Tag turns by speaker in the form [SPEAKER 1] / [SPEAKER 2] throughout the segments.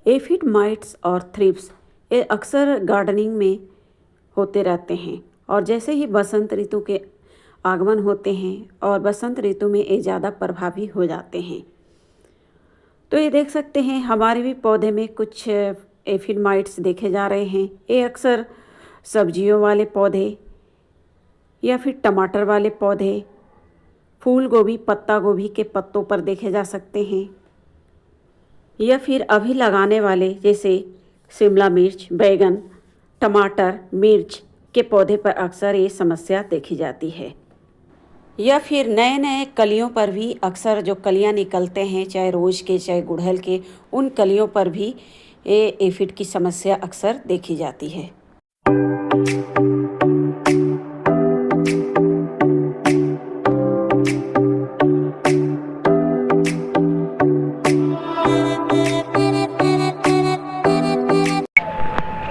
[SPEAKER 1] Aphid mites और thrips ये अक्सर गार्डनिंग में होते रहते हैं और जैसे ही बसंत ऋतु के आगमन होते हैं और बसंत ऋतु में ये ज़्यादा प्रभावी हो जाते हैं। तो ये देख सकते हैं हमारे भी पौधे में कुछ एफिड माइट्स देखे जा रहे हैं। ये अक्सर सब्जियों वाले पौधे या फिर टमाटर वाले पौधे, फूल गोभी, पत्ता गोभी के पत्तों पर देखे जा सकते हैं या फिर अभी लगाने वाले जैसे शिमला मिर्च, बैगन, टमाटर, मिर्च के पौधे पर अक्सर ये समस्या देखी जाती है। या फिर नए नए कलियों पर भी अक्सर जो कलियां निकलते हैं, चाहे रोज़ के चाहे गुड़हल के, उन कलियों पर भी ये एफिड की समस्या अक्सर देखी जाती है।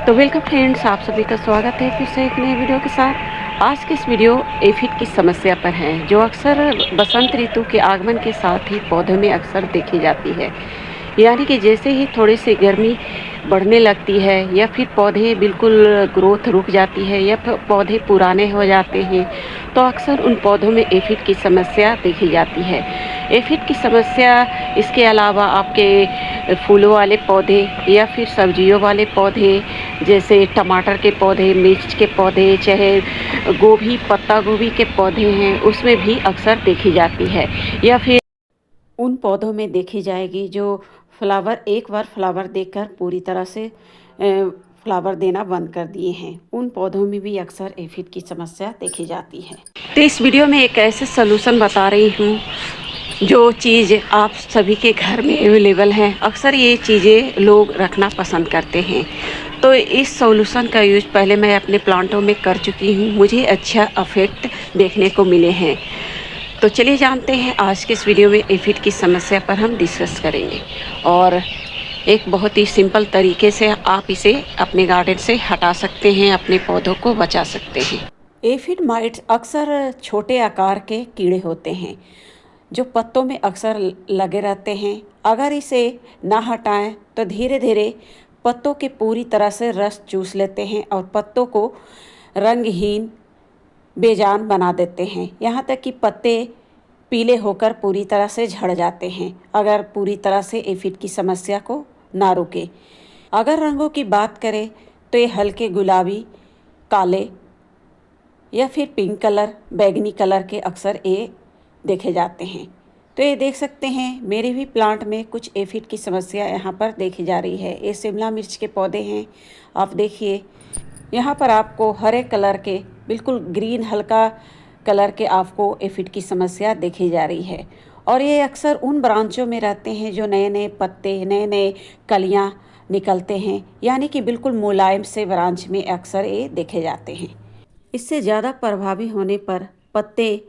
[SPEAKER 1] तो वेलकम फ्रेंड्स, आप सभी का स्वागत है फिर से एक नए वीडियो के साथ। आज की इस वीडियो एफिड की समस्या पर है, जो अक्सर बसंत ऋतु के आगमन के साथ ही पौधों में अक्सर देखी जाती है। यानी कि जैसे ही थोड़ी सी गर्मी बढ़ने लगती है या फिर पौधे बिल्कुल ग्रोथ रुक जाती है या फिर पौधे पुराने हो जाते हैं, तो अक्सर उन पौधों में एफिड की समस्या देखी जाती है। एफिड की समस्या इसके अलावा आपके फूलों वाले पौधे या फिर सब्जियों वाले पौधे जैसे टमाटर के पौधे, मिर्च के पौधे, चाहे गोभी, पत्ता गोभी के पौधे हैं, उसमें भी अक्सर देखी जाती है। या फिर उन पौधों में देखी जाएगी जो फ्लावर एक बार फ्लावर देकर पूरी तरह से फ्लावर देना बंद कर दिए हैं, उन पौधों में भी अक्सर एफिड की समस्या देखी जाती है। तो इस वीडियो में एक ऐसे सलूशन बता रही हूँ जो चीज़ आप सभी के घर में अवेलेबल है। अक्सर ये चीज़ें लोग रखना पसंद करते हैं। तो इस सॉल्यूशन का यूज पहले मैं अपने प्लांटों में कर चुकी हूँ, मुझे अच्छा इफेक्ट देखने को मिले हैं। तो चलिए जानते हैं आज के इस वीडियो में एफिड की समस्या पर हम डिस्कस करेंगे और एक बहुत ही सिंपल तरीके से आप इसे अपने गार्डन से हटा सकते हैं, अपने पौधों को बचा सकते हैं। एफिड माइट्स अक्सर छोटे आकार के कीड़े होते हैं जो पत्तों में अक्सर लगे रहते हैं। अगर इसे ना हटाएं तो धीरे धीरे पत्तों के पूरी तरह से रस चूस लेते हैं और पत्तों को रंगहीन, बेजान बना देते हैं। यहाँ तक कि पत्ते पीले होकर पूरी तरह से झड़ जाते हैं अगर पूरी तरह से एफिड की समस्या को ना रोके। अगर रंगों की बात करें तो ये हल्के गुलाबी, काले या फिर पिंक कलर, बैगनी कलर के अक्सर ये देखे जाते हैं। तो ये देख सकते हैं मेरे भी प्लांट में कुछ एफिड की समस्या यहाँ पर देखी जा रही है। ये शिमला मिर्च के पौधे हैं। आप देखिए यहाँ पर आपको हरे कलर के, बिल्कुल ग्रीन हल्का कलर के आपको एफिड की समस्या देखी जा रही है। और ये अक्सर उन ब्रांचों में रहते हैं जो नए नए पत्ते, नए नए कलियाँ निकलते हैं, यानी कि बिल्कुल मुलायम से ब्रांच में अक्सर ये देखे जाते हैं। इससे ज़्यादा प्रभावी होने पर पत्ते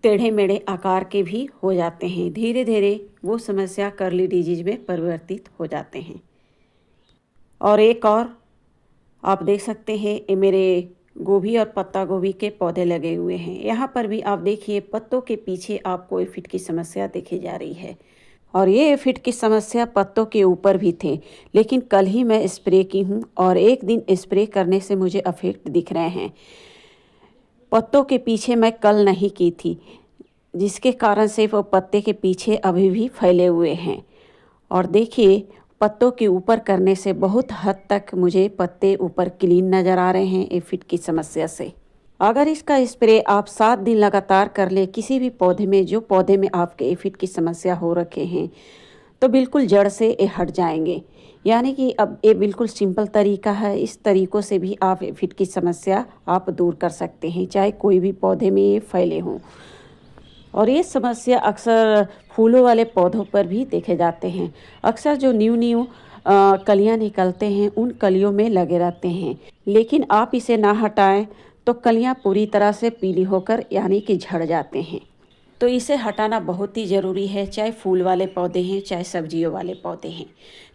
[SPEAKER 1] टेढ़े मेढ़े आकार के भी हो जाते हैं। धीरे धीरे वो समस्या कर्ली डिजीज में परिवर्तित हो जाते हैं। और एक और आप देख सकते हैं ये मेरे गोभी और पत्ता गोभी के पौधे लगे हुए हैं। यहाँ पर भी आप देखिए पत्तों के पीछे आपको एफिड की समस्या देखी जा रही है। और ये एफिड की समस्या पत्तों के ऊपर भी थे, लेकिन कल ही मैं स्प्रे की हूँ और एक दिन स्प्रे करने से मुझे इफेक्ट दिख रहे हैं। पत्तों के पीछे मैं कल नहीं की थी, जिसके कारण से वो पत्ते के पीछे अभी भी फैले हुए हैं। और देखिए पत्तों के ऊपर करने से बहुत हद तक मुझे पत्ते ऊपर क्लीन नज़र आ रहे हैं एफिड की समस्या से। अगर इसका स्प्रे आप 7 दिन लगातार कर ले किसी भी पौधे में, जो पौधे में आपके एफिड की समस्या हो रखे हैं, तो बिल्कुल जड़ से ये हट जाएंगे। यानी कि अब ये बिल्कुल सिंपल तरीका है, इस तरीक़ों से भी आप एफिड की समस्या आप दूर कर सकते हैं, चाहे कोई भी पौधे में ये फैले हों। और ये समस्या अक्सर फूलों वाले पौधों पर भी देखे जाते हैं। अक्सर जो न्यू कलियां निकलते हैं उन कलियों में लगे रहते हैं, लेकिन आप इसे ना हटाएं तो कलियां पूरी तरह से पीली होकर यानी कि झड़ जाते हैं। तो इसे हटाना बहुत ही ज़रूरी है, चाहे फूल वाले पौधे हैं चाहे सब्जियों वाले पौधे हैं।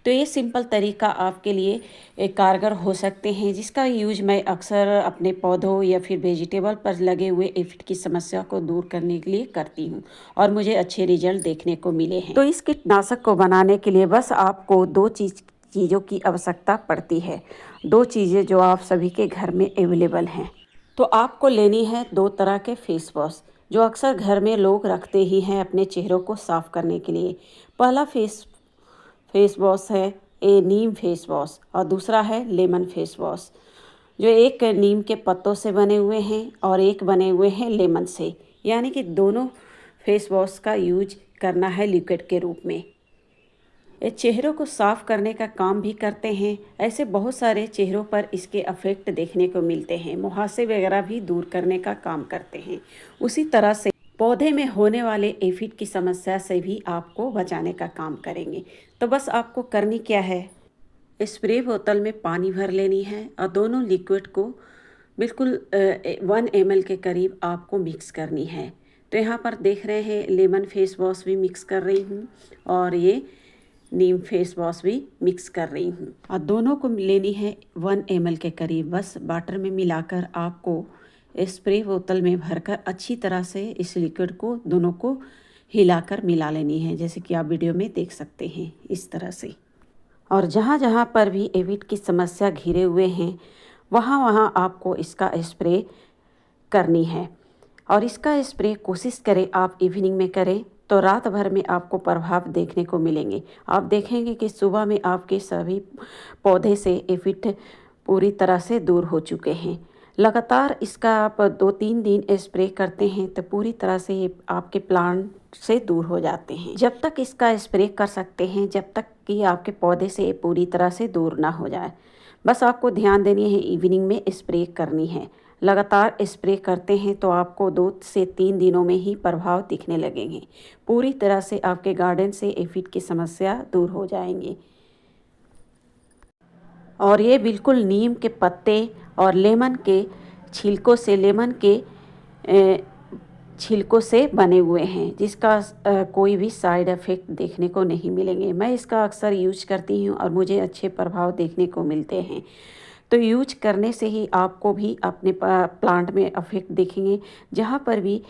[SPEAKER 1] तो ये सिंपल तरीका आपके लिए एक कारगर हो सकते हैं, जिसका यूज मैं अक्सर अपने पौधों या फिर वेजिटेबल पर लगे हुए एफिड की समस्या को दूर करने के लिए करती हूँ और मुझे अच्छे रिजल्ट देखने को मिले हैं। तो इस कीटनाशक को बनाने के लिए बस आपको 2 चीज़ चीज़ों की आवश्यकता पड़ती है। 2 चीज़ें जो आप सभी के घर में अवेलेबल हैं। तो आपको लेनी है 2 तरह के फेस वॉश जो अक्सर घर में लोग रखते ही हैं अपने चेहरों को साफ़ करने के लिए। पहला फेस वॉश है नीम फेस वॉश और दूसरा है लेमन फेस वॉश, जो एक नीम के पत्तों से बने हुए हैं और एक बने हुए हैं लेमन से। यानी कि दोनों फेस वॉश का यूज करना है लिक्विड के रूप में। ये चेहरों को साफ़ करने का काम भी करते हैं। ऐसे बहुत सारे चेहरों पर इसके इफ़ेक्ट देखने को मिलते हैं। मुहासे वगैरह भी दूर करने का काम करते हैं। उसी तरह से पौधे में होने वाले एफिड की समस्या से भी आपको बचाने का काम करेंगे। तो बस आपको करनी क्या है, स्प्रे बोतल में पानी भर लेनी है और दोनों लिक्विड को बिल्कुल 1 ml के करीब आपको मिक्स करनी है। तो यहाँ पर देख रहे हैं लेमन फेस वॉश भी मिक्स कर रही हूँ और ये नीम फेस वॉश भी मिक्स कर रही हूँ और दोनों को लेनी है 1 ml के करीब। बस वाटर में मिलाकर आपको स्प्रे बोतल में भरकर अच्छी तरह से इस लिक्विड को दोनों को हिलाकर मिला लेनी है, जैसे कि आप वीडियो में देख सकते हैं इस तरह से। और जहाँ जहाँ पर भी एविड की समस्या घिरे हुए हैं वहाँ वहाँ आपको इसका स्प्रे करनी है। और इसका स्प्रे कोशिश करें आप इवनिंग में करें तो रात भर में आपको प्रभाव देखने को मिलेंगे। आप देखेंगे कि सुबह में आपके सभी पौधे से एफिड पूरी तरह से दूर हो चुके हैं। लगातार इसका आप 2-3 दिन स्प्रे करते हैं तो पूरी तरह से ये आपके प्लांट से दूर हो जाते हैं। जब तक इसका स्प्रे कर सकते हैं जब तक कि आपके पौधे से पूरी तरह से दूर ना हो जाए। बस आपको ध्यान देनी है, इवनिंग में स्प्रे करनी है। लगातार स्प्रे करते हैं तो आपको 2 से 3 दिनों में ही प्रभाव दिखने लगेंगे। पूरी तरह से आपके गार्डन से एफिड की समस्या दूर हो जाएंगी। और ये बिल्कुल नीम के पत्ते और लेमन के छिलकों से छिलकों से बने हुए हैं, जिसका कोई भी साइड इफ़ेक्ट देखने को नहीं मिलेंगे। मैं इसका अक्सर यूज करती हूँ और मुझे अच्छे प्रभाव देखने को मिलते हैं। तो यूज करने से ही आपको भी अपने प्लांट में इफेक्ट दिखेंगे। जहाँ पर भी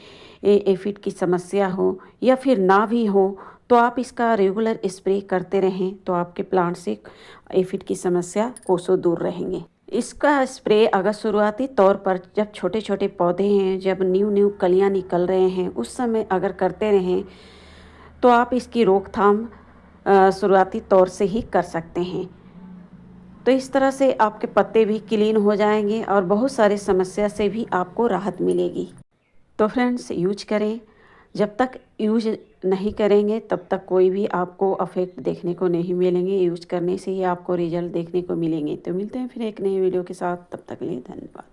[SPEAKER 1] एफिड की समस्या हो या फिर ना भी हो तो आप इसका रेगुलर स्प्रे करते रहें तो आपके प्लांट से एफिड की समस्या कोसों दूर रहेंगे। इसका स्प्रे अगर शुरुआती तौर पर जब छोटे छोटे पौधे हैं, जब न्यू कलियां निकल रहे हैं, उस समय अगर करते रहें तो आप इसकी रोकथाम शुरुआती तौर से ही कर सकते हैं। तो इस तरह से आपके पत्ते भी क्लीन हो जाएंगे और बहुत सारी समस्या से भी आपको राहत मिलेगी। तो फ्रेंड्स यूज करें। जब तक यूज नहीं करेंगे तब तक कोई भी आपको इफेक्ट देखने को नहीं मिलेंगे। यूज करने से ही आपको रिजल्ट देखने को मिलेंगे। तो मिलते हैं फिर एक नए वीडियो के साथ, तब तक के लिए धन्यवाद।